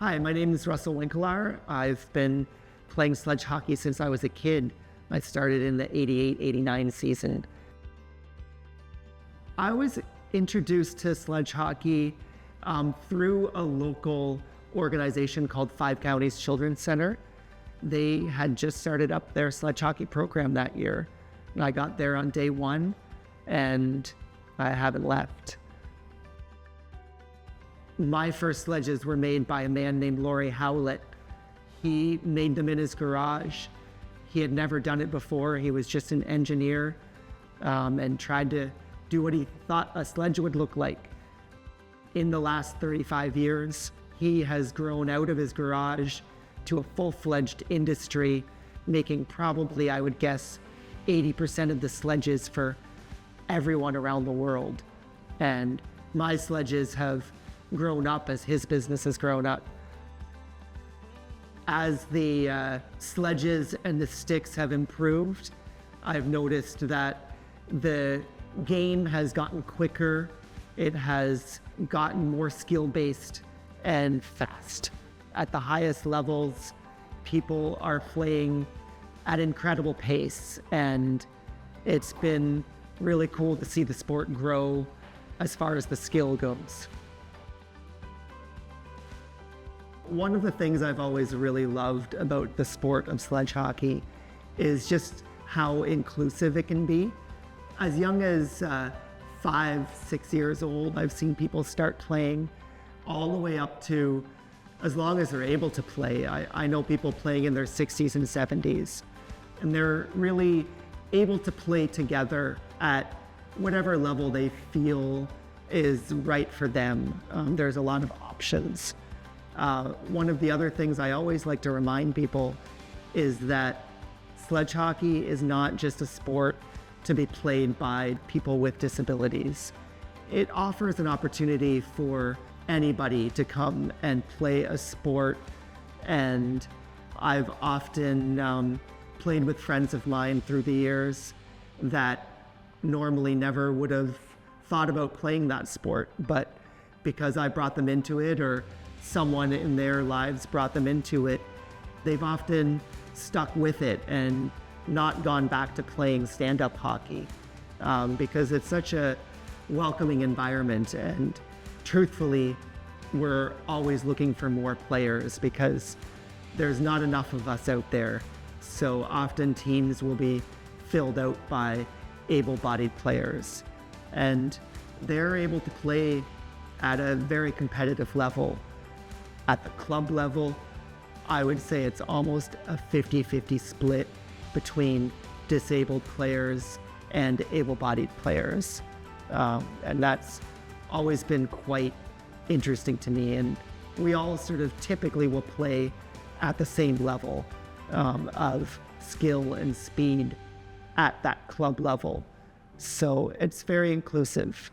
Hi, my name is Russell Winkelaar. I've been playing sledge hockey since I was a kid. I started in the 88-89 season. I was introduced to sledge hockey through a local organization called Five Counties Children's Center. They had just started up their sledge hockey program that year. And I got there on day one and I haven't left. My first sledges were made by a man named Laurie Howlett. He made them in his garage. He had never done it before. He was just an engineer and tried to do what he thought a sledge would look like. In the last 35 years, he has grown out of his garage to a full-fledged industry, making probably, I would guess, 80% of the sledges for everyone around the world. And my sledges have grown up as his business has grown up. As the sledges and the sticks have improved, I've noticed that the game has gotten quicker, it has gotten more skill-based and fast. At the highest levels, people are playing at incredible pace, and it's been really cool to see the sport grow as far as the skill goes. One of the things I've always really loved about the sport of sledge hockey is just how inclusive it can be. As young as 5-6 years old, I've seen people start playing all the way up to as long as they're able to play. I know people playing in their 60s and 70s, and they're really able to play together at whatever level they feel is right for them. There's a lot of options. One of the other things I always like to remind people is that sledge hockey is not just a sport to be played by people with disabilities. It offers an opportunity for anybody to come and play a sport, and I've often played with friends of mine through the years that normally never would have thought about playing that sport, but because I brought them into it or someone in their lives brought them into it, they've often stuck with it and not gone back to playing stand-up hockey because it's such a welcoming environment. And truthfully, we're always looking for more players because there's not enough of us out there. So often teams will be filled out by able-bodied players, and they're able to play at a very competitive level. At the club level, I would say it's almost a 50-50 split between disabled players and able-bodied players. And that's always been quite interesting to me. And we all sort of typically will play at the same level of skill and speed at that club level. So it's very inclusive.